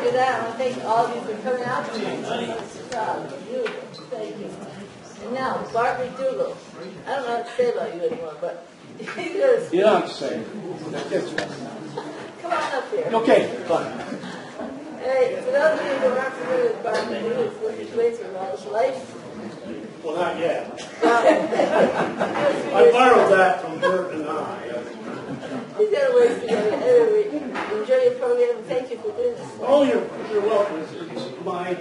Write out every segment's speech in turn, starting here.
with that, I want to thank all of you for coming out tonight. Beautiful. Thank you. And now, Bart MacDougall. I don't know what to say about you anymore, but he's going to speak. You don't have to say it. Come on up here. Okay, fine. Hey, for those of you who aren't familiar with Bart MacDougall, what he's been through all his life. Well, not yet. I I borrowed that from Bert and I. He's got a ways to go. Anyway, enjoy your program, and thank you for doing this. Oh, you're welcome. It's my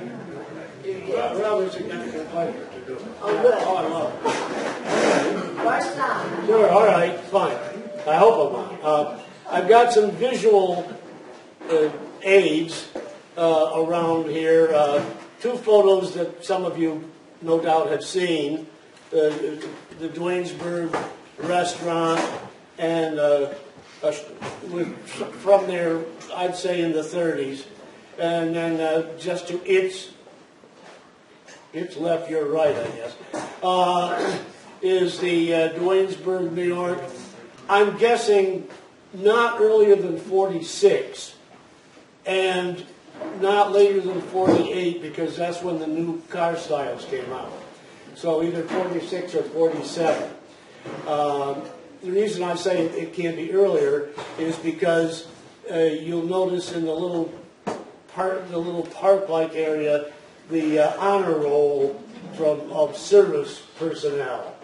rather significant pleasure to do it. Oh, good. Oh, I love it. Bart's on. Sure, all right, fine. I hope I'm on. I've got some visual aids around here. Two photos that some of you no doubt have seen. The Duanesburg restaurant and from there, I'd say in the 30s. And then just to its left, your right, I guess, is the Duanesburg, New York. I'm guessing not earlier than 46 and not later than 48 because that's when the new car styles came out. So either 46 or 47. The reason I say it can't be earlier is because you'll notice in the little park-like area, the honor roll of service personnel,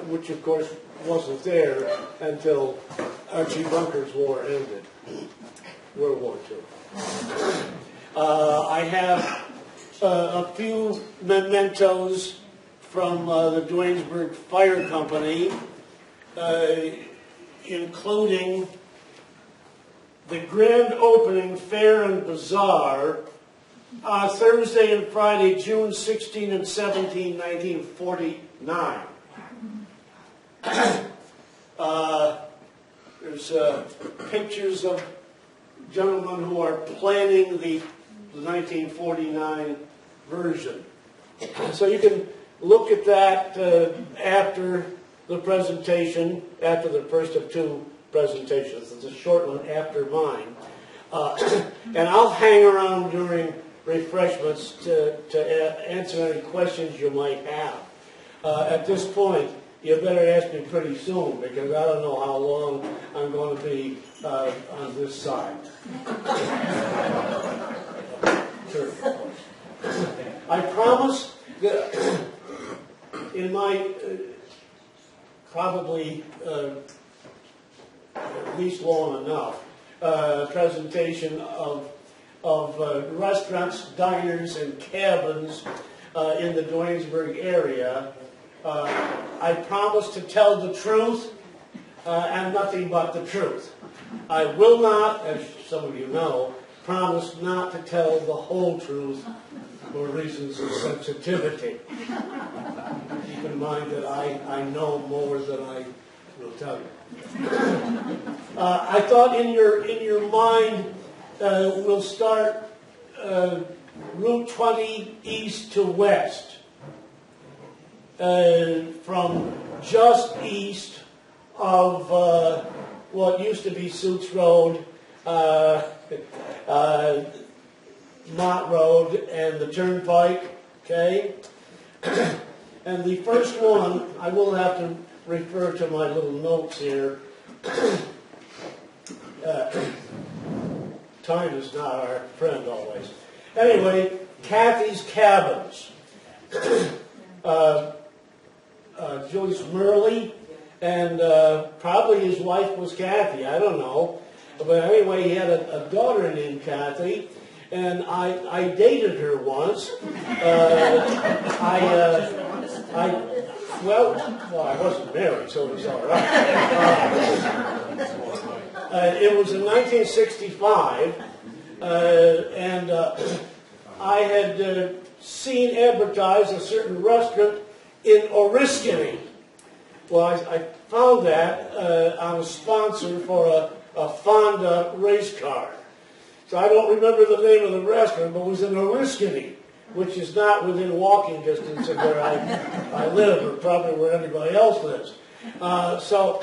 which of course wasn't there until Archie Bunker's war ended, World War II. I have a few mementos from the Duanesburg Fire Company, including the grand opening fair and bazaar Thursday and Friday, June 16 and 17, 1949. There's pictures of gentlemen who are planning the 1949 version. So you can look at that after the presentation, after the first of two presentations. It's a short one after mine. And I'll hang around during refreshments to answer any questions you might have. At this point, you better ask me pretty soon because I don't know how long I'm going to be on this side. Sure. I promise that in my probably at least long enough presentation of restaurants, diners, and cabins in the Duanesburg area, I promise to tell the truth and nothing but the truth. I will not, as some of you know, promise not to tell the whole truth for reasons of sensitivity. Keep in mind that I know more than I will tell you. I thought in your mind we'll start Route 20 east to west, from just east of what used to be Suits Road, Mott Road, and the Turnpike, okay? And the first one, I will have to refer to my little notes here. Time is not our friend always. Anyway, Kathy's Cabins. Joyce Murley, and probably his wife was Kathy, I don't know. But anyway, he had a daughter named Kathy, and I dated her once. Well, I wasn't married, so it was all right. It was in 1965, and I had seen advertised a certain restaurant in Oriskany. Well, I found that on a sponsor for a Fonda race car. So I don't remember the name of the restaurant, but it was in Oriskany, which is not within walking distance of where I live, or probably where anybody else lives. So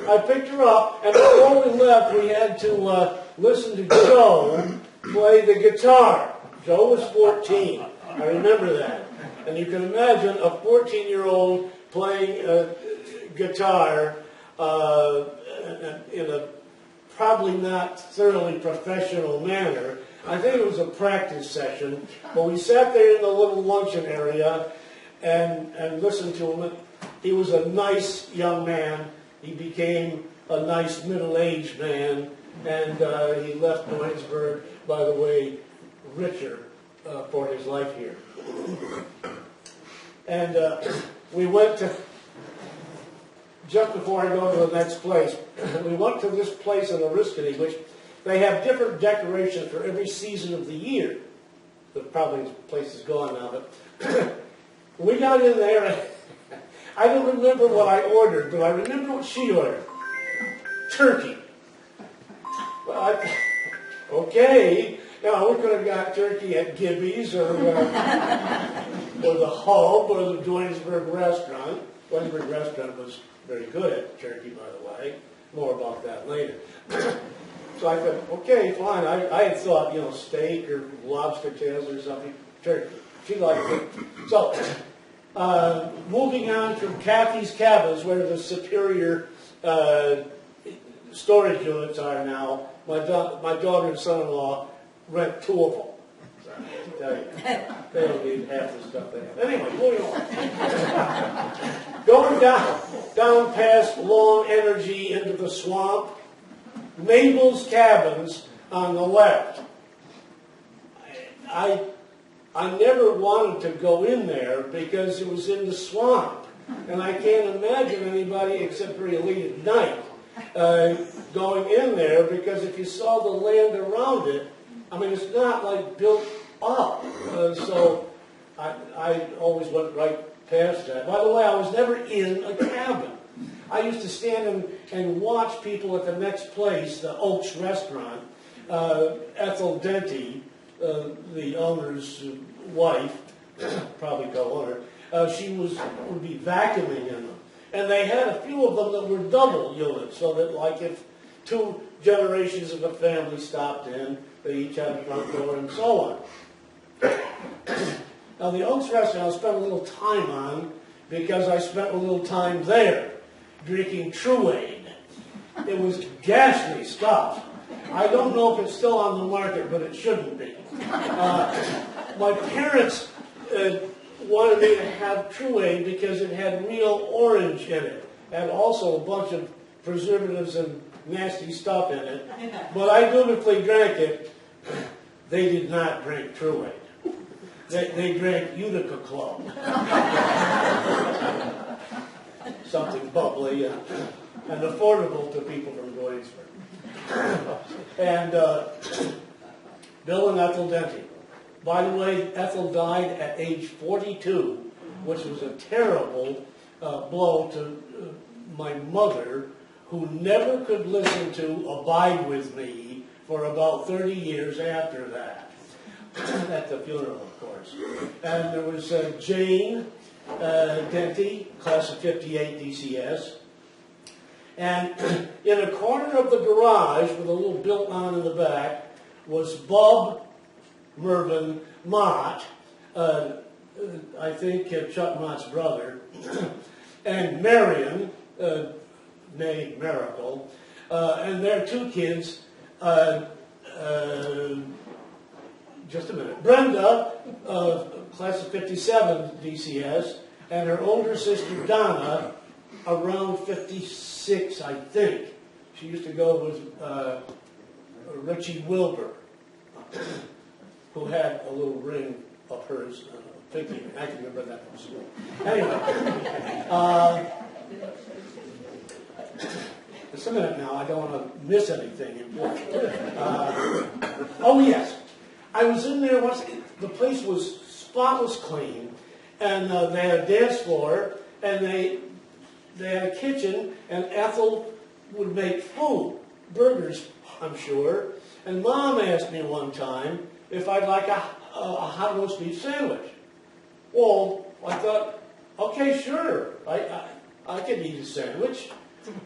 I picked her up, and before we left, we had to listen to Joe play the guitar. Joe was 14. I remember that. And you can imagine a 14-year-old playing guitar in a probably not thoroughly professional manner. I think it was a practice session, but we sat there in the little luncheon area and listened to him. He was a nice young man. He became a nice middle-aged man, and he left Duanesburg, by the way, richer for his life here. And we went to, just before I go to the next place, we went to this place in Oriskany, which they have different decorations for every season of the year. Probably this place is gone now, but we got in there, and I don't remember what I ordered, but I remember what she ordered. Turkey. Well, okay. Now, we could have got turkey at Gibby's or the Hub or the Duanesburg restaurant. Duanesburg restaurant was very good at turkey, by the way. More about that later. So I thought, okay, fine. I had thought, steak or lobster tails or something. Turkey. She liked it. So, moving on from Kathy's Cabins, where the superior storage units are now, my daughter and son-in-law rent 2 of them. Sorry to tell you. They don't need half the stuff they have. Anyway, moving on. Going down past Long Energy into the swamp, Mabel's Cabins on the left. I never wanted to go in there because it was in the swamp. And I can't imagine anybody except for elite at night going in there, because if you saw the land around it, I mean, it's not like built up. So I always went right past that. By the way, I was never in a cabin. I used to stand and watch people at the next place, the Oaks Restaurant. Ethel Denty, the owner's wife, probably co-owner, she would be vacuuming in them. And they had a few of them that were double units, so that like if 2 generations of a family stopped in, they each had a front door and so on. Now the Oaks Restaurant I spent a little time on because I spent a little time there drinking True-Aid. It was ghastly stuff. I don't know if it's still on the market, but it shouldn't be. My parents wanted me to have True-Aid because it had real orange in it, and also a bunch of preservatives and nasty stuff in it. But I dutifully drank it. They did not drink True-Aid. They drank Utica Club. Something bubbly and affordable to people from Duanesburg. And Bill and Ethel Denty. By the way, Ethel died at age 42, which was a terrible blow to my mother, who never could listen to Abide With Me for about 30 years after that. At the funeral, of course. And there was Jane Denty, class of 58 DCS. And in a corner of the garage with a little built-on in the back was Bub Mervyn Mott, I think Chuck Mott's brother, and Marion, née Miracle, and their 2 kids, just a minute, Brenda, class of 57 DCS, and her older sister Donna, around 56, I think. She used to go with Richie Wilbur, who had a little ring of hers, pinky ring. I can remember that from school. Anyway, just a minute now. I don't want to miss anything important. Oh yes, I was in there once. The place was spotless clean, and they had a dance floor, and they had a kitchen, and Ethel would make food, burgers, I'm sure. And Mom asked me one time if I'd like a hot roast beef sandwich. Well, I thought, okay, sure, I could eat a sandwich.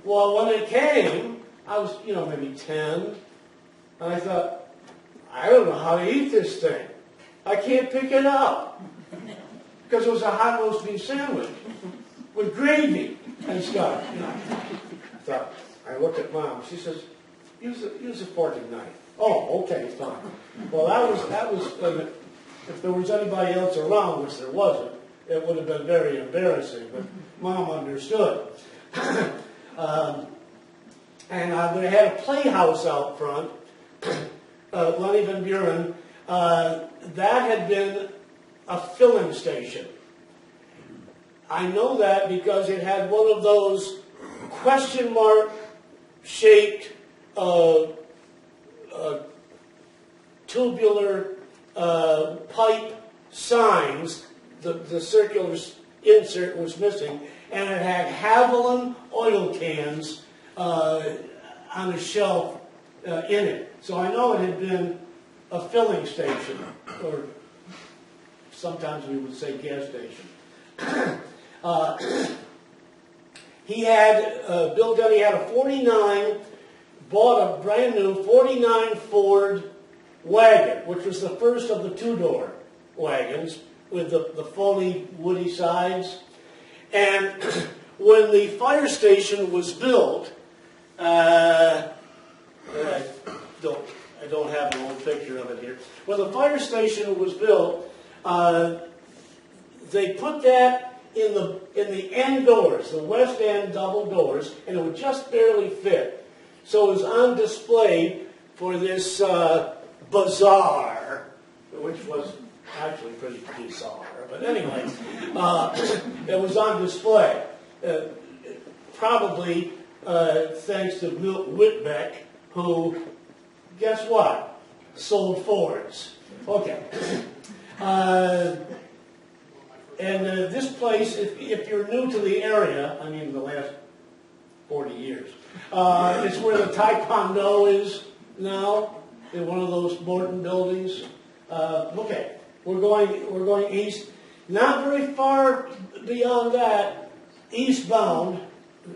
Well, when it came, I was, maybe 10, and I thought, I don't know how to eat this thing. I can't pick it up. Because it was a hot roast beef sandwich with gravy and stuff. You know. I looked at Mom. She says, use a fork and knife. Oh, okay, fine. Well, that was if there was anybody else around, which there wasn't, it would have been very embarrassing. But Mom understood. And they had a playhouse out front, Lenny Van Buren. That had been a filling station. I know that because it had one of those question mark shaped tubular pipe signs. The circular insert was missing, and it had Haviland oil cans on a shelf in it. So I know it had been a filling station, or sometimes we would say gas station. Bill Denny had a 49, bought a brand new 49 Ford wagon, which was the first of the two-door wagons with the fully woody sides. And when the fire station was built, I don't have an old picture of it here. When the fire station was built, they put that in the end doors, the west end double doors, and it would just barely fit. So it was on display for this bazaar, which was actually pretty bizarre. But anyway, it was on display. Probably thanks to Milt Whitbeck, who, guess what, sold Fords. Okay. And this place, if you're new to the area, I mean the last 40 years, it's where the Taekwondo is now, in one of those Morton buildings. Okay, we're going east. Not very far beyond that, eastbound,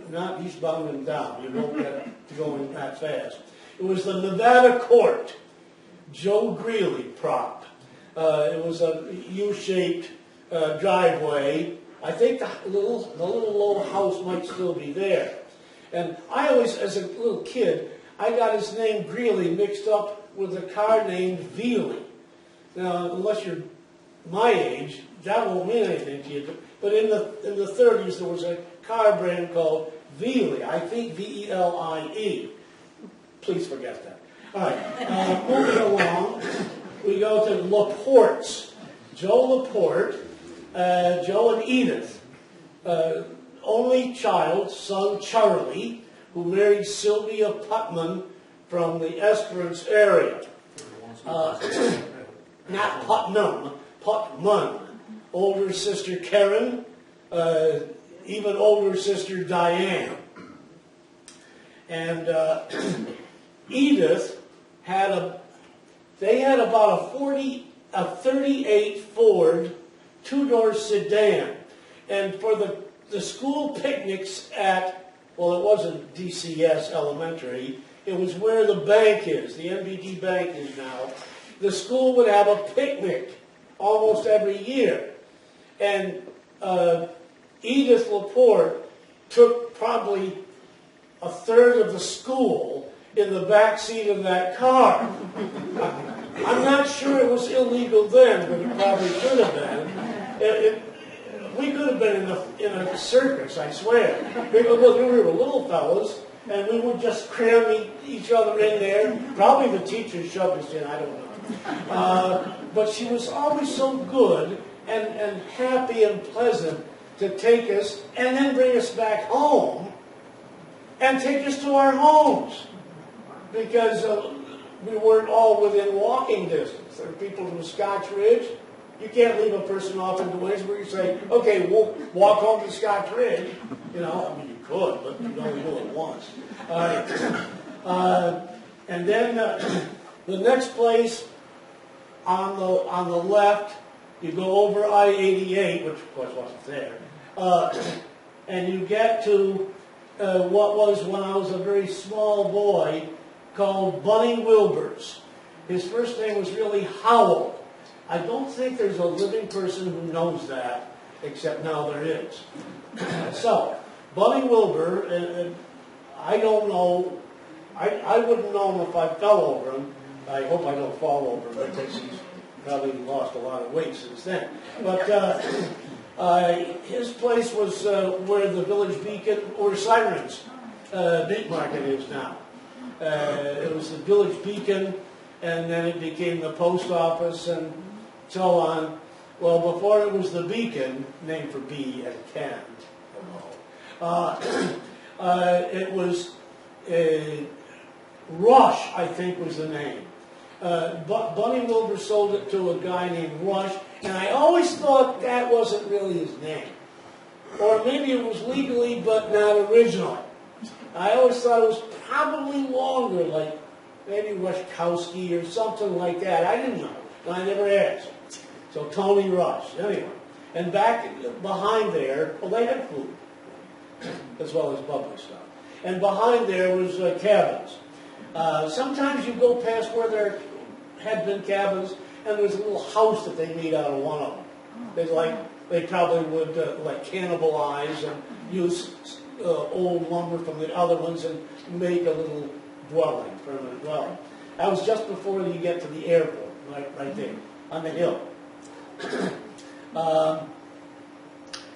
not eastbound and down, you don't get to go in that fast. It was the Nevada Court, Joe Greeley prop. It was a U-shaped driveway. I think the little low house might still be there. And I always, as a little kid, I got his name Greeley mixed up with a car named Veely. Now, unless you're my age, that won't mean anything to you. But in the 30s, there was a car brand called Veely. I think V-E-L-I-E. Please forget that. All right. Moving along, we go to Laporte's. Joe Laporte, Joe and Edith. Only child, son Charlie, who married Sylvia Putman from the Esperance area. Not Putnam, Putman. Older sister Karen, even older sister Diane. And Edith had about a 38 Ford two-door sedan. And for the school picnics at, well, it wasn't DCS Elementary, it was where the bank is, the NBD Bank is now. The school would have a picnic almost every year. And Edith Laporte took probably a third of the school in the back seat of that car. I'm not sure it was illegal then, but it probably could have been. We could have been in a circus, I swear. Because we were little fellas, and we would just cram each other in there. Probably the teacher shoved us in, I don't know. But she was always so good and happy and pleasant to take us and then bring us back home and take us to our homes. Because we weren't all within walking distance. There are people from Scotch Ridge. You can't leave a person off in Duanesburg and say, okay, we'll walk home to Scotch Ridge. You know, I mean, you could, but you only do it once. And then the next place on the left, you go over I-88, which of course wasn't there, and you get to what was, when I was a very small boy, called Bunny Wilbur's. His first name was really Howell. I don't think there's a living person who knows that, except now there is. So, Bunny Wilbur, I don't know, I wouldn't know him if I fell over him. I hope I don't fall over him because he's probably lost a lot of weight since then. But his place was where the Village Beacon, or Sirens, meat market is now. It was the Village Beacon, and then it became the post office and so on. Well, before it was the Beacon, named for bee and can, it was Rush, I think was the name. Bunny Wilbur sold it to a guy named Rush, and I always thought that wasn't really his name. Or maybe it was legally, but not originally. I always thought it was probably longer, like maybe Rushkowski or something like that. I didn't know, and I never asked. So Tony Rush, anyway. And back behind there, well, they had food, as well as bubbly stuff. And behind there was cabins. Sometimes you go past where there had been cabins, and there's a little house that they made out of one of them. They probably would cannibalize and use old lumber from the other ones and make a little dwelling, permanent dwelling. That was just before you get to the airport, right there, on the hill.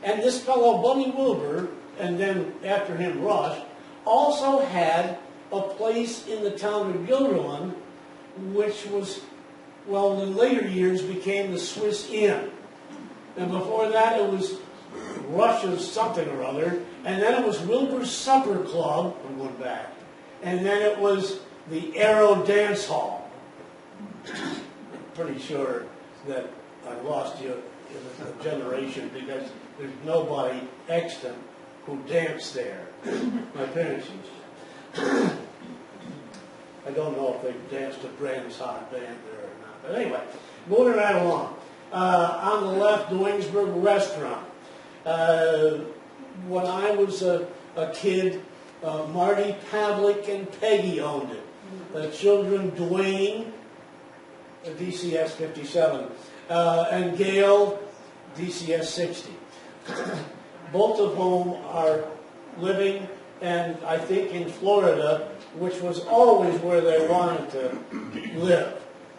And this fellow, Bunny Wilbur, and then after him, Rush, also had a place in the town of Gilderland, which was, well, in later years became the Swiss Inn. And before that, it was Rush's something or other, and then it was Wilbur's Supper Club, I'm going back, and then it was the Arrow Dance Hall. I'm pretty sure that I lost you in a generation because there's nobody extant who danced there. My parents used to. I don't know if they danced to Brand's Hot Band there or not. But anyway, moving right along. On the left, Duanesburg Restaurant. When I was a kid, Marty Pavlik and Peggy owned it. The children, Dwayne, DCS 57, and Gail, DCS 60. Both of whom are living, and I think in Florida, which was always where they wanted to live.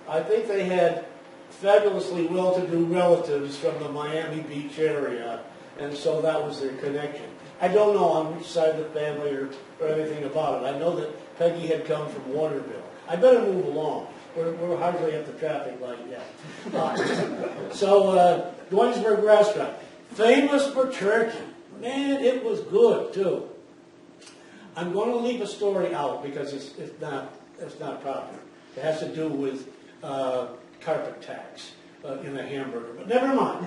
I think they had fabulously well-to-do relatives from the Miami Beach area, and so that was their connection. I don't know on which side of the family or anything about it. I know that Peggy had come from Waterville. I better move along. We're hardly at the traffic light yet. So, Duanesburg Restaurant. Famous for turkey. Man, it was good, too. I'm going to leave a story out because it's not proper. It has to do with carpet tax in a hamburger, but never mind.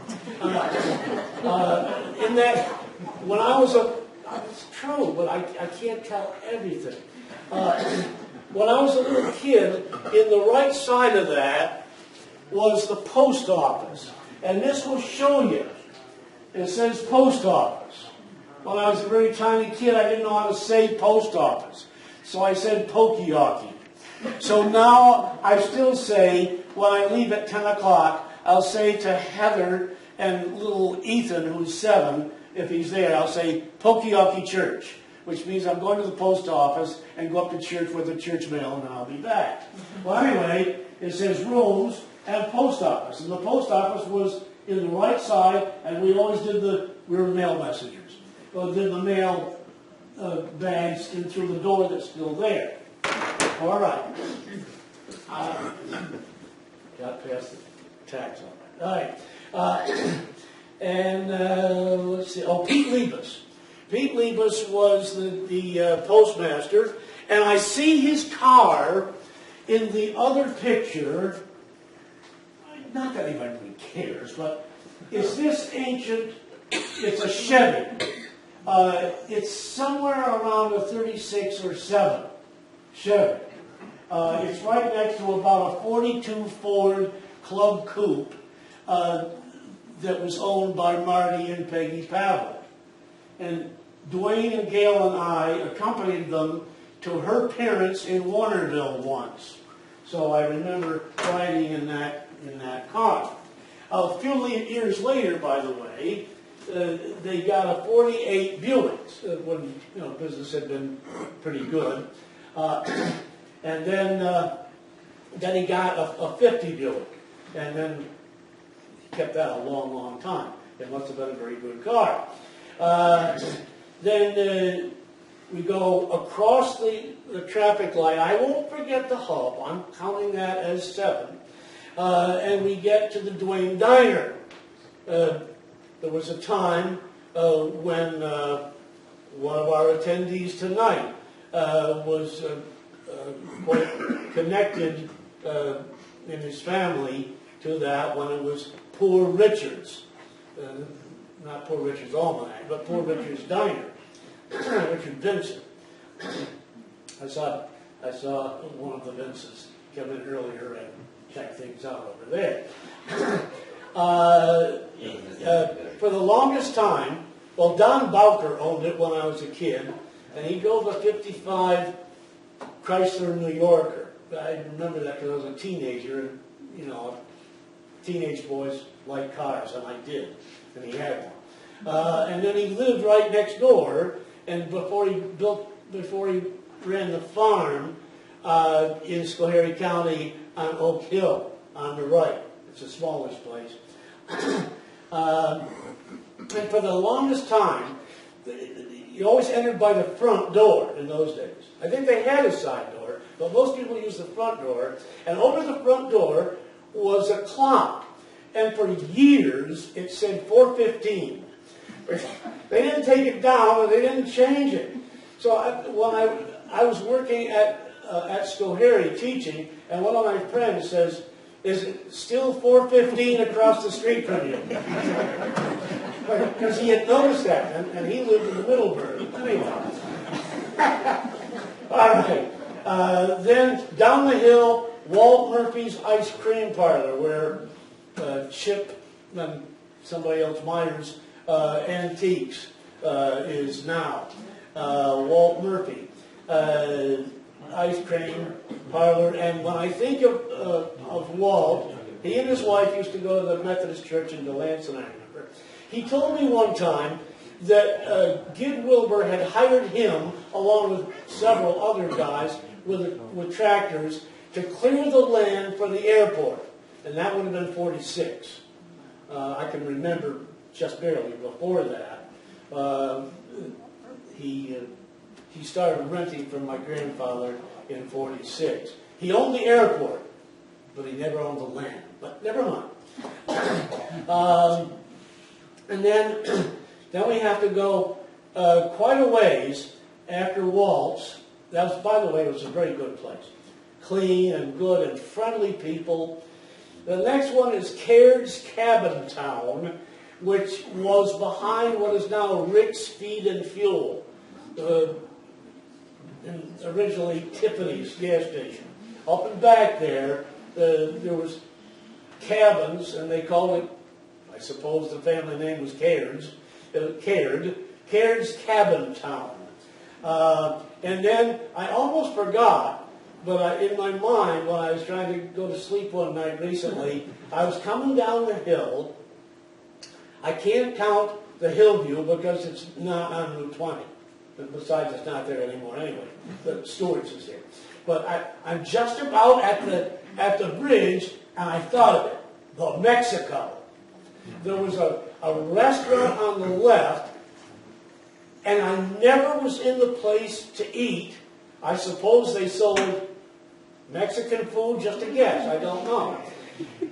In that, when I was it's true, but I can't tell everything. When I was a little kid, in the right side of that was the post office. And this will show you. It says post office. When I was a very tiny kid, I didn't know how to say post office. So I said Pokeyaki. So now I still say, when I leave at 10 o'clock, I'll say to Heather and little Ethan, who's 7, if he's there, I'll say Pokeyaki Church, which means I'm going to the post office and go up to church with the church mail, and I'll be back. Well, anyway, it says rooms and post office. And the post office was in the right side, and we always we were mail messengers. We did the mail bags in through the door that's still there. All right. Got past the tax on that. All right. Let's see. Oh, Pete Liebus. Pete Liebus was the postmaster, and I see his car in the other picture. Not that anybody really cares, but it's this ancient. It's a Chevy. It's somewhere around a 36 or 7 Chevy. It's right next to about a 42 Ford Club Coupe that was owned by Marty and Peggy Pavlik. And Dwayne and Gail and I accompanied them to her parents in Warnerville once. So I remember riding in that car. A few years later, by the way, they got a 48 Buick when business had been pretty good, and then he got a 50 Buick, and then he kept that a long, long time. It must have been a very good car. Then we go across the traffic light. I won't forget the hub. I'm counting that as 7. And we get to the Duane Diner. There was a time when one of our attendees tonight was quite connected in his family to that when it was Poor Richard's. Not Poor Richard's Almanac, but Poor Richard's Diner. Richard Vincent. I saw one of the Vincents come in earlier and check things out over there. For the longest time, well, Don Bowker owned it when I was a kid, and he drove a 55 Chrysler New Yorker. I remember that because I was a teenager, and teenage boys like cars, and I did, and he had one. And then he lived right next door, and before he ran the farm in Schoharie County on Oak Hill on the right. It's the smallest place. And for the longest time, you always entered by the front door in those days. I think they had a side door, but most people used the front door. And over the front door was a clock. And for years, it said 4:15. They didn't take it down, and they didn't change it. So when I was working at Schoharie teaching, and one of my friends says, "Is it still 4:15 across the street from you?" Because he had noticed that, and he lived in the Middleburg. Anyway. All right. Then down the hill, Walt Murphy's Ice Cream Parlor, where Chip and somebody else, Myers Antiques, is now. Walt Murphy Ice Cream Parlor. And when I think of Walt, he and his wife used to go to the Methodist Church in Delanson, I remember. He told me one time that Gid Wilbur had hired him, along with several other guys with tractors, to clear the land for the airport. And that would have been 46. I can remember just barely before that. He started renting from my grandfather in 46. He owned the airport, but he never owned the land. But never mind. And then we have to go quite a ways after Walt's. That was, by the way, it was a very good place. Clean and good and friendly people. The next one is Caird's Cabin Town, which was behind what is now Rick's Feed and Fuel. And originally Tiffany's gas station. Up and back there was cabins, and they called it, I suppose the family name was Caird's. Caird's Cabin Town. And then I almost forgot, but in my mind, when I was trying to go to sleep one night recently, I was coming down the hill. I can't count the Hillview because it's not on Route 20. Besides, it's not there anymore anyway. The Stewart's is there. But I'm just about at the bridge, and I thought of it. The Mexico. There was a restaurant on the left, and I never was in the place to eat. I suppose they sold Mexican food, just a guess. I don't know.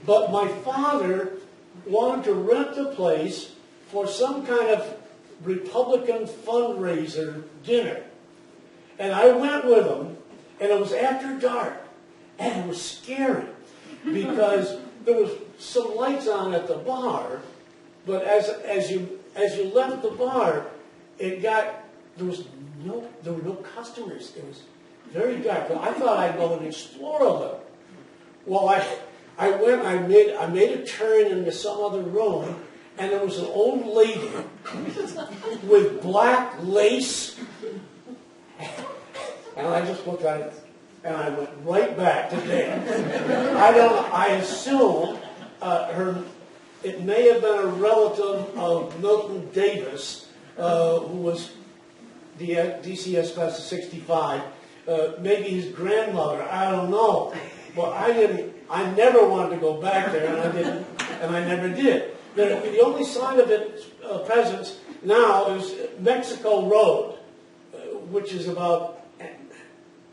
But my father wanted to rent the place for some kind of Republican fundraiser dinner. And I went with him, and it was after dark, and it was scary because there was some lights on at the bar, but as you left the bar, there were no customers. It was very dark. But I thought I'd go and explore a little. Well, I went. I made a turn into some other room, and there was an old lady with black lace. And I just looked at it. And I went right back to Dan. I assume it may have been a relative of Milton Davis, who was the DCS class of 65. Maybe his grandmother, I don't know. But I never wanted to go back there, and I never did. The only sign of its presence now is Mexico Road, which is about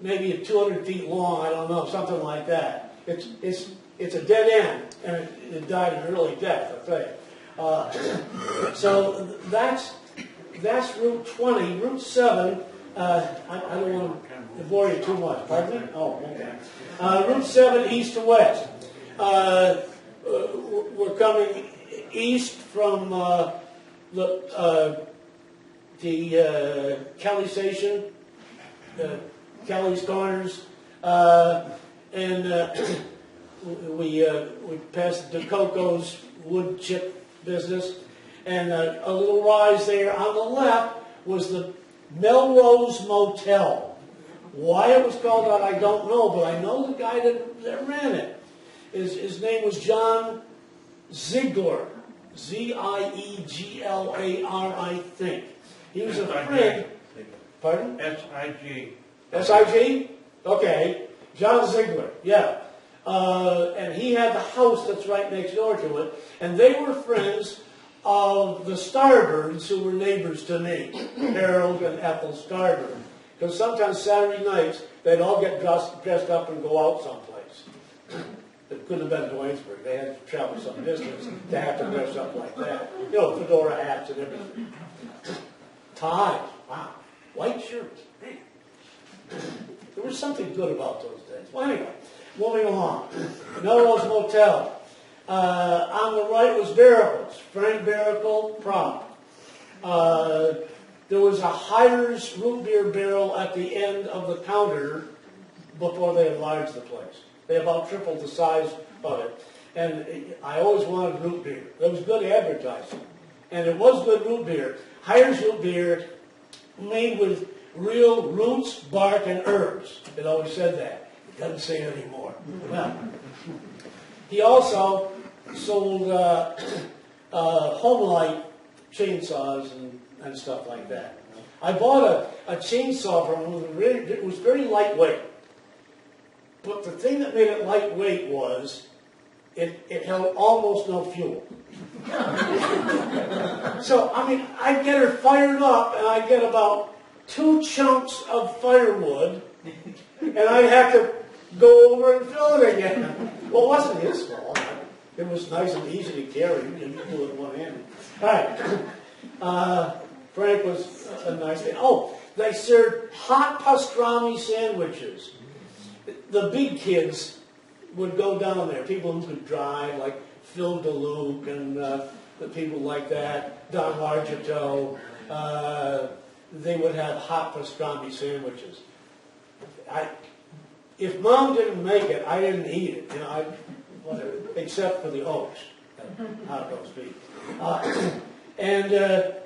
maybe 200 feet long, I don't know, something like that. It's a dead end, and it died an early death, I think. So that's Route 20. Route 7, I don't want to bore you too much. Pardon me? Oh, okay. Route 7, east to west. We're coming east from the Kelly Station, Kelly's Corners, and we passed the Coco's wood chip business, and a little rise there. On the left was the Melrose Motel. Why it was called that, I don't know, but I know the guy that ran it. His name was John Ziegler, Zieglar, I think. He was a friend. Pardon? S-I-G. S-I-G? Okay. John Ziegler, yeah. And he had the house that's right next door to it. And they were friends of the Starbirds, who were neighbors to me, Harold and Ethel Starbird. Because sometimes Saturday nights, they'd all get dressed up and go out someplace. It couldn't have been Duanesburg. They had to travel some distance to have to dress up like that. You know, fedora hats and everything. Ties. Wow. White shirts. Man. There was something good about those days. Well, anyway, moving along. Melrose Motel. On the right was Barracles. Frank Barracle, prop. There was a Hires root beer barrel at the end of the counter before they enlarged the place. They about tripled the size of it. And I always wanted root beer. It was good advertising. And it was good root beer. Hires root beer made with real roots, bark, and herbs. It always said that. It doesn't say it anymore. Well, he also sold home light chainsaws and stuff like that. I bought a chainsaw from him. It was very lightweight. But the thing that made it lightweight was it held almost no fuel. So, I mean, I'd get her fired up, and I'd get about 2 chunks of firewood, and I'd have to go over and fill it again. Well, it wasn't his fault. It was nice and easy to carry. You can do it with one hand. All right. Frank was a nice thing. Oh, they served hot pastrami sandwiches. The big kids would go down there. People who could drive, like Phil DeLuke and the people like that, Don Largito. They would have hot pastrami sandwiches. If Mom didn't make it, I didn't eat it. You know, except for the oats, hot roast beef. And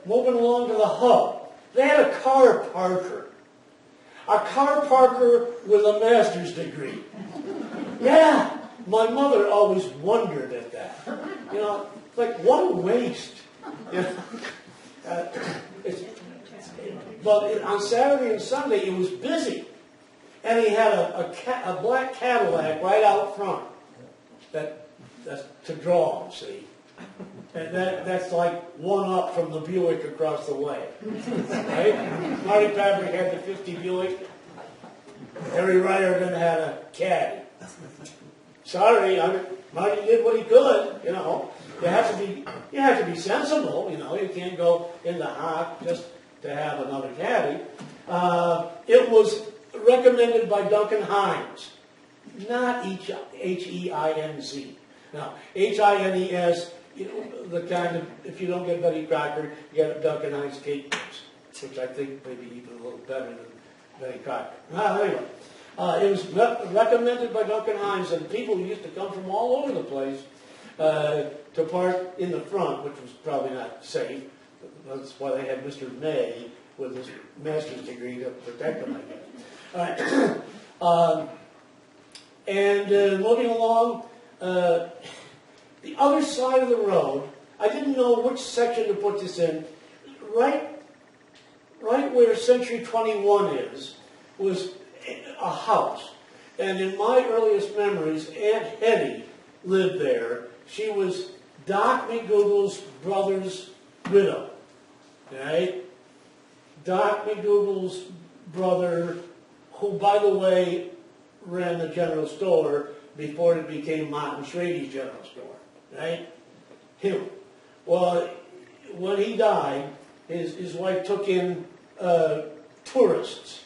moving along to the hub, they had a car parker. A car parker with a master's degree. Yeah, my mother always wondered at that. You know, like, what a waste. You know? But on Saturday and Sunday, it was busy. And he had a black Cadillac right out front. That's to draw, see. And that's like one up from the Buick across the way. Right? Marty Patrick had the 50 Buick. Harry Ryerden had a Caddy. Sorry, Marty did what he could, you know. You have to be sensible, you know. You can't go in the hot just to have another Caddy. It was recommended by Duncan Hines, not H-E-I-N-Z. Now, H-I-N-E-S, you know, the kind of, if you don't get Betty Crocker, you get Duncan Hines cake mix, which I think may be even a little better than Betty Crocker. Anyway, it was recommended by Duncan Hines, and people used to come from all over the place to park in the front, which was probably not safe. That's why they had Mr. May with his master's degree to protect them, I guess. All right. Moving along, the other side of the road, I didn't know which section to put this in. Right where Century 21 is, was a house. And in my earliest memories, Aunt Hetty lived there. She was Doc MacDougall's brother's widow. Right? Doc MacDougall's brother, who, by the way, ran the general store before it became Martin Schrady's general store. Right? Him. Well, when he died, his wife took in tourists.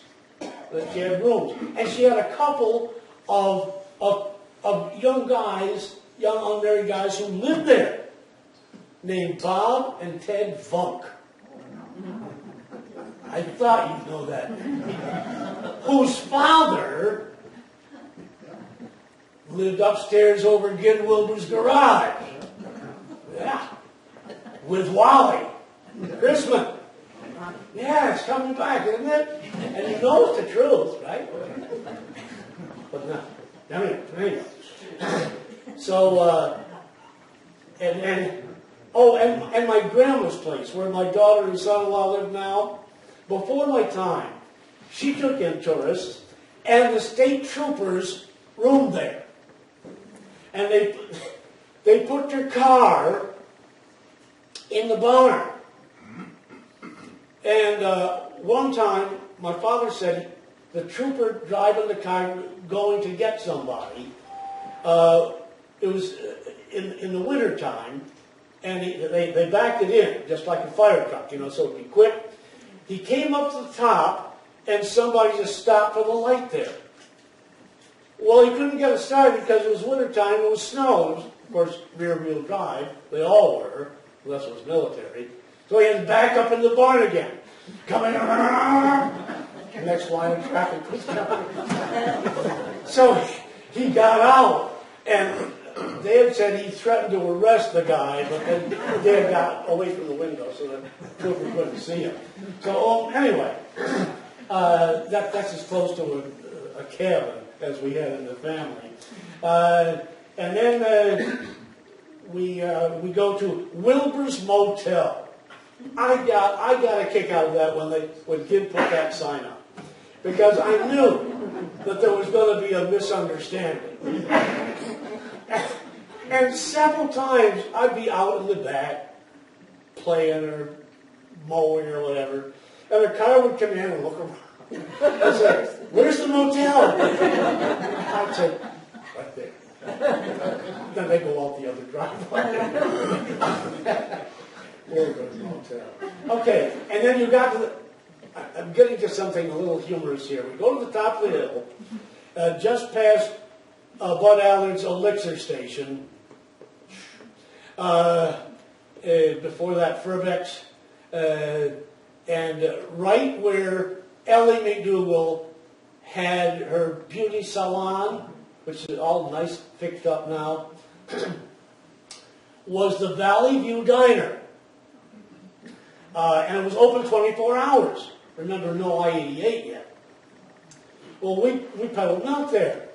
She had rooms. And she had a couple of young guys, young unmarried guys who lived there, named Bob and Ted Vunk. I thought you'd know that. Whose father lived upstairs over Gid Wilbur's garage. Yeah. With Wally. Christmas. Yeah, it's coming back, isn't it? And he knows the truth, right? But no. Anyway. So, and my grandma's place, where my daughter and son-in-law live now, before my time, she took in tourists, and the state troopers roomed there. And they put their car in the barn. And one time, my father said the trooper driving the car going to get somebody, it was in the winter time, and they backed it in, just like a fire truck, so it'd be quick. He came up to the top, and somebody just stopped for the light there. Well, he couldn't get it started because it was winter time, it was snow. It was, of course, rear-wheel drive. They all were, unless it was military. So he had to back up in the barn again. Coming around. Next line of traffic was coming. So he got out, and they had said he threatened to arrest the guy, but then they had got away from the window so that trooper couldn't see him. So anyway, that's as close to a cabin as we had in the family. And then we go to Wilbur's Motel. I got a kick out of that when Kid put that sign up, because I knew that there was going to be a misunderstanding. And several times I'd be out in the back playing or mowing or whatever, and a car would come in and look around. I'd say, "Where's the motel?" I'd say, "Right there." Then they go out the other driveway. Okay, and then you got to I'm getting to something a little humorous here. We go to the top of the hill, just past Bud Allard's Elixir Station, before that Furbeck's, and right where Ellie MacDougall had her beauty salon, which is all nice, fixed up now, was the Valley View Diner. And it was open 24 hours. Remember, no I-88 yet. Well, we pedaled out there.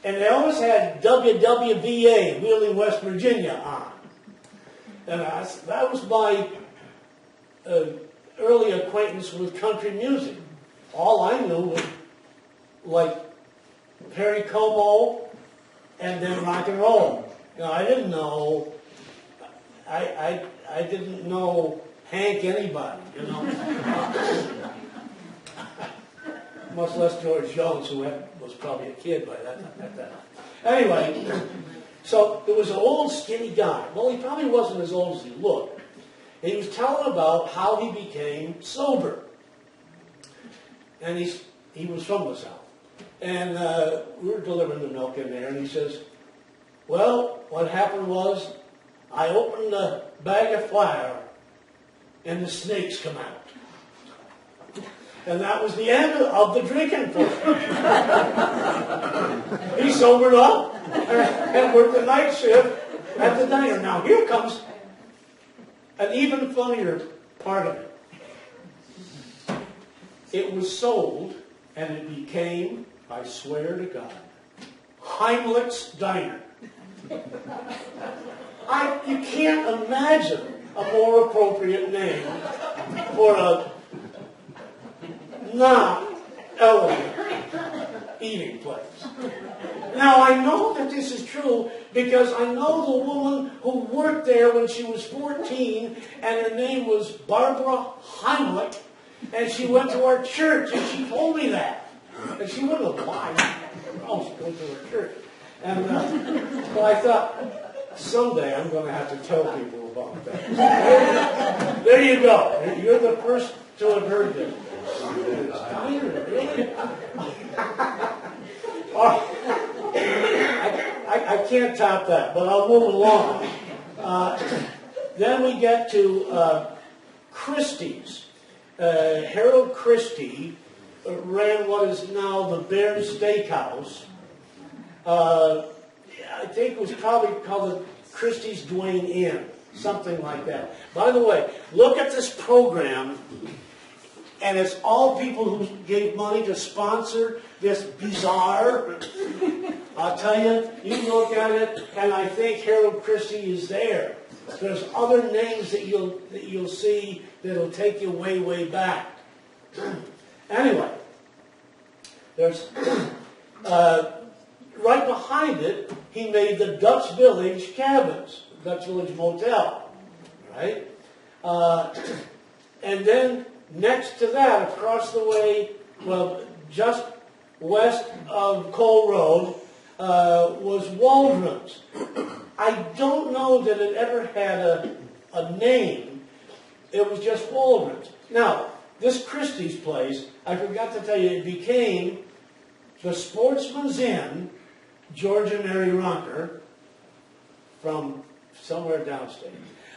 And they always had WWVA, Wheeling, West Virginia, on. And that was my early acquaintance with country music. All I knew was, like, Perry Como and then rock and roll. I didn't know... I didn't know Hank anybody, Much less George Jones, who was probably a kid by that time. Anyway, so there was an old skinny guy. Well, he probably wasn't as old as he looked. And he was telling about how he became sober. And he was from the South. And we were delivering the milk in there, and he says, "Well, what happened was, I opened a bag of flour, and the snakes come out. And that was the end of the drinking for him." He sobered up and worked the night shift at the diner. Now, here comes an even funnier part of it. It was sold, and it became I swear to God. Heimlich's Diner. You can't imagine a more appropriate name for a not elegant eating place. Now, I know that this is true because I know the woman who worked there when she was 14, and her name was Barbara Heimlich, and she went to our church, and she told me that. And she wouldn't have lied. Oh, she went to her church. And so I thought, someday I'm going to have to tell people about that. There you go. You're the first to have heard this. Really? I can't top that, but I'll move along. Then we get to Christie's. Harold Christie ran what is now the Bears Steakhouse. I think it was probably called the Christie's Duane Inn, something like that. By the way, look at this program, and it's all people who gave money to sponsor this bizarre. I'll tell you, you look at it, and I think Harold Christie is there. There's other names that you'll see that'll take you way, way back. Anyway, there's right behind it, he made the Dutch Village Cabins, Dutch Village Motel, right? And then next to that, across the way, well, just west of Cole Road, was Waldron's. I don't know that it ever had a name. It was just Waldron's. Now, this Christie's place, I forgot to tell you, it became the Sportsman's Inn, George and Mary Ronker, from somewhere downstate.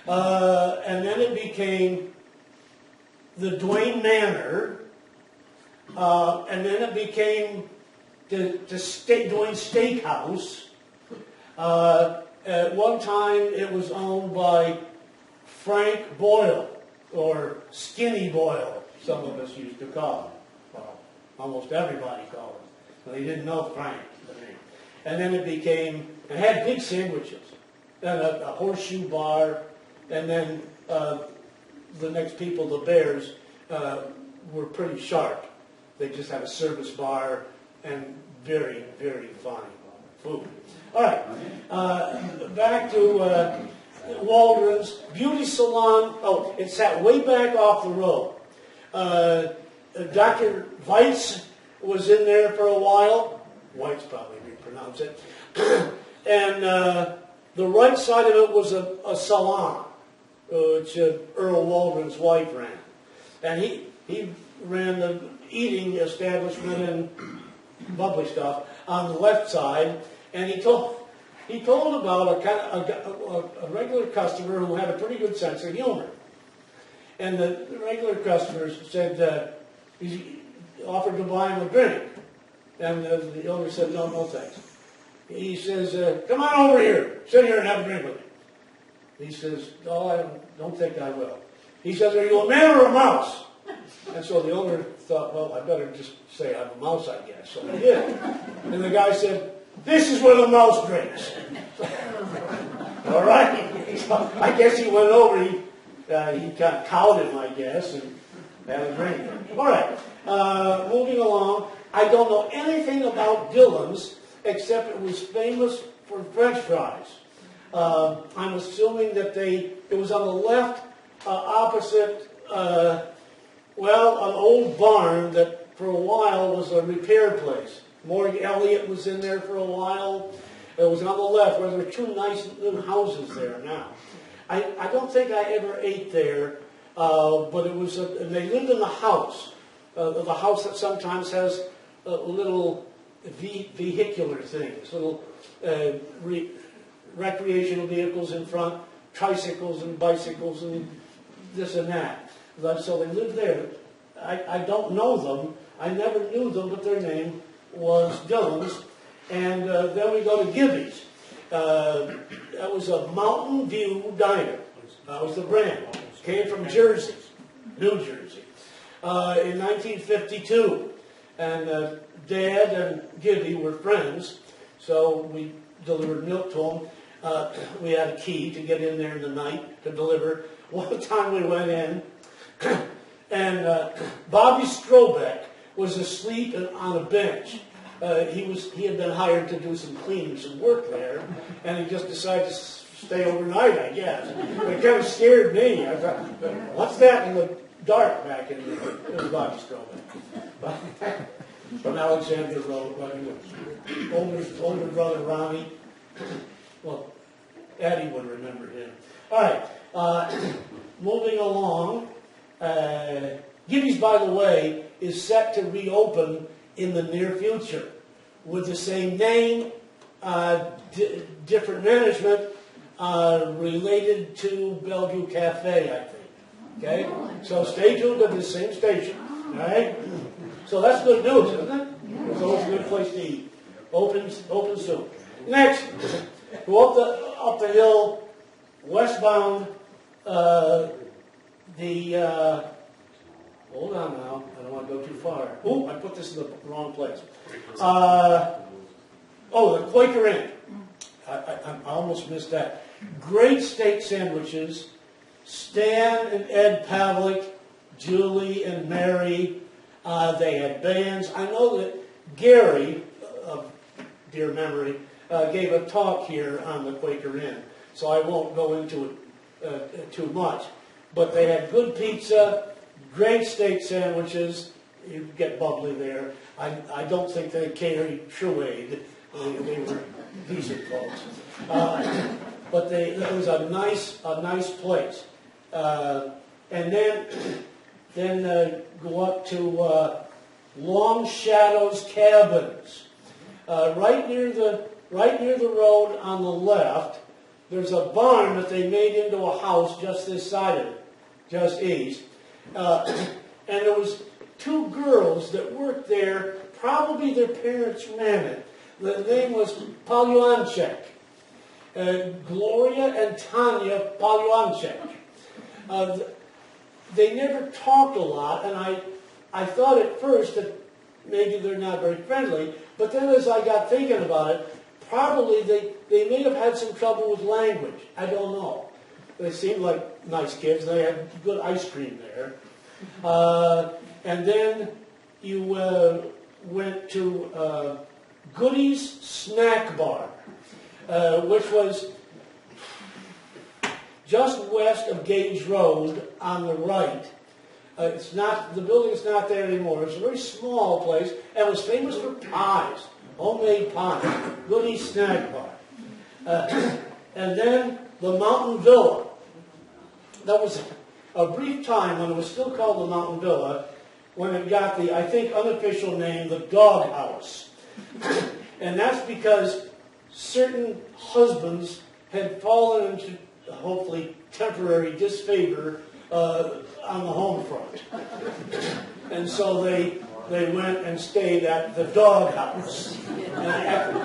And then it became the Duane Manor, and then it became the Duane Steakhouse. At one time, it was owned by Frank Boyle, or Skinny Boyle, some of us used to call him. Well, almost everybody called him. But they didn't know Frank, the name. And then it had big sandwiches, and a horseshoe bar, and then the next people, the Bears, were pretty sharp. They just had a service bar and very, very fine food. All right, back to Waldron's Beauty Salon. Oh, it sat way back off the road. Dr. Weitz was in there for a while. Weitz probably we pronounce it. And the right side of it was a salon, which Earl Waldron's wife ran. And he ran the eating establishment and bubbly stuff on the left side. And he told about a regular customer who had a pretty good sense of humor. And the regular customers said he offered to buy him a drink. And the owner said, no thanks. He says, come on over here. Sit here and have a drink with me. He says, oh, I don't think I will. He says, are you a man or a mouse? And so the owner thought, well, I better just say I'm a mouse, I guess. So he did. And the guy said, this is where the mouse drinks. All right? So I guess he went over, he kind of cowed him, I guess, and had a drink. All right. Moving along, I don't know anything about Dillon's, except it was famous for French fries. I'm assuming that it was on the left, opposite, an old barn that for a while was a repair place. Morgan Elliott was in there for a while. It was on the left, where there were two nice little houses there now. I don't think I ever ate there, but it was, and they lived in the house that sometimes has little vehicular things, little recreational vehicles in front, tricycles and bicycles and this and that. So they lived there. I don't know them. I never knew them, but their name was Dillon's. And then we go to Gibby's. That was a Mountain View diner. That was the brand. Came from Jersey, New Jersey, in 1952. And Dad and Gibby were friends, so we delivered milk to them. We had a key to get in there in the night to deliver. One time we went in, and Bobby Strobeck was asleep on a bench. He had been hired to do some cleaning, some work there, and he just decided to stay overnight, I guess. But it kind of scared me. I thought, what's that in the dark back in there? It was Bobby Strobeck. From Alexander Road, older brother Ronnie. Well, Eddie would remember him. All right, moving along. Gibby's, by the way, is set to reopen in the near future with the same name, different management, related to Bellevue Cafe, I think. Okay? So stay tuned to the same station. All right? So that's good news, isn't it? It's always a good place to eat. Open soon. Next, go up the hill, westbound, hold on now, I don't want to go too far. Oh, I put this in the wrong place. The Quaker Inn. I almost missed that. Great steak sandwiches. Stan and Ed Pavlik, Julie and Mary, they had bands. I know that Gary, of dear memory, gave a talk here on the Quaker Inn, so I won't go into it too much. But they had good pizza, great steak sandwiches. You get bubbly there. I don't think they carried Truade. They were decent folks. But it was a nice place. And then go up to Long Shadows Cabins. Right near the road on the left, there's a barn that they made into a house just this side of it, just east. And there was two girls that worked there. Probably their parents ran it. The name was Polyanchek. Gloria and Tanya Polyanchek. They never talked a lot, and I thought at first that maybe they're not very friendly, but then as I got thinking about it, probably they may have had some trouble with language. I don't know. They seemed like nice kids. They had good ice cream there. And then you went to Goody's Snack Bar, which was just west of Gage Road on the right. The building's not there anymore. It's a very small place and was famous for pies, homemade pies. Goody's Snack Bar. And then the Mountain Villa. That was a brief time when it was still called the Mountain Villa, when it got the, I think, unofficial name, the Dog House. And that's because certain husbands had fallen into, hopefully, temporary disfavor on the home front. And so they went and stayed at the Dog House. And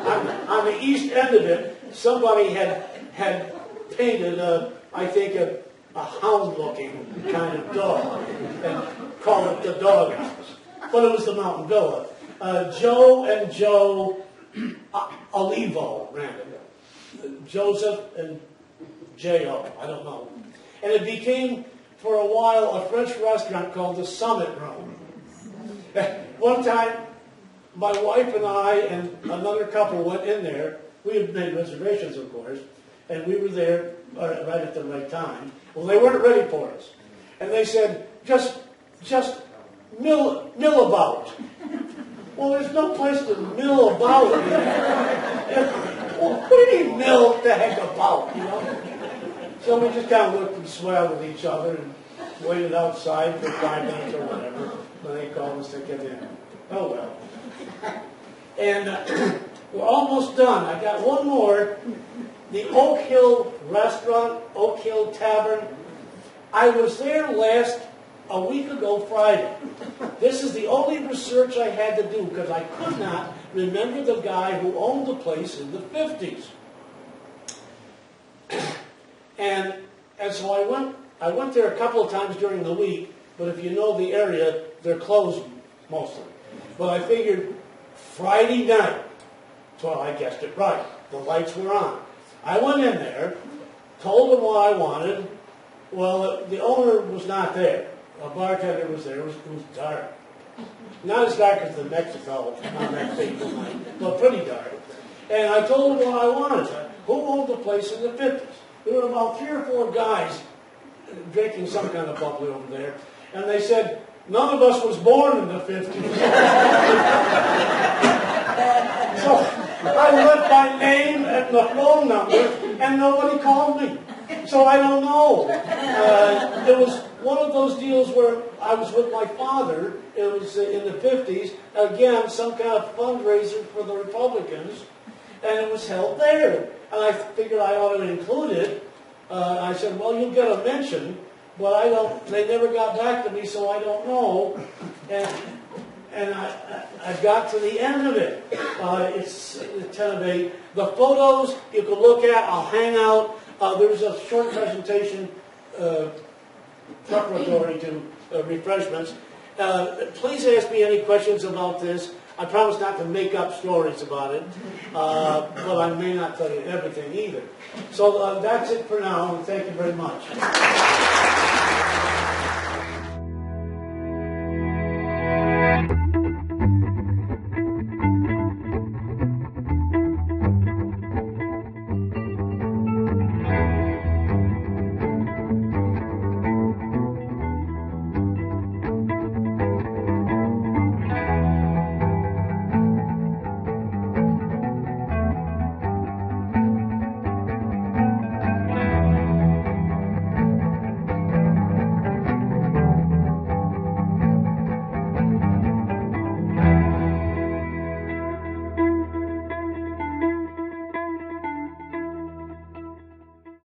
on the east end of it, somebody had painted, I think, a hound-looking kind of dog and called it the Dog House. But it was the Mountain Villa. Joe and Joe Olivo ran it. Joseph and J.O., I don't know. And it became, for a while, a French restaurant called the Summit Room. One time, my wife and I and another couple went in there. We had made reservations, of course, and we were there right at the right time. Well, they weren't ready for us. And they said, just mill about. Well, there's no place to mill about in there. Well, what do you mean mill the heck about, you know? So we just kind of looked and swelled with each other and waited outside for 5 minutes or whatever when they called us to get in. Oh, well. And we're almost done. I got one more. The Oak Hill Restaurant, Oak Hill Tavern. I was there a week ago Friday. This is the only research I had to do because I could not remember the guy who owned the place in the 50s. And so I went there a couple of times during the week, but if you know the area, they're closed mostly. But I figured Friday night. Well, I guessed it right. The lights were on. I went in there, told them what I wanted. Well, the owner was not there. A bartender was there. It was dark. Not as dark as the Mexico on that fateful night, but pretty dark. And I told them what I wanted. Who owned the place in the 50s? There were about 3 or 4 guys drinking some kind of bubbly over there. And they said, none of us was born in the 50s. So I went by name and the phone number, and nobody called me. So I don't know. It was one of those deals where I was with my father. It was in the 50s. Again, some kind of fundraiser for the Republicans. And it was held there. And I figured I ought to include it. I said, well, you'll get a mention. But I don't, they never got back to me, so I don't know. And I got to the end of it. It's 10 of 8. The photos you can look at, I'll hang out. There's a short presentation preparatory to refreshments. Please ask me any questions about this. I promise not to make up stories about it, but I may not tell you everything either. So that's it for now, and thank you very much.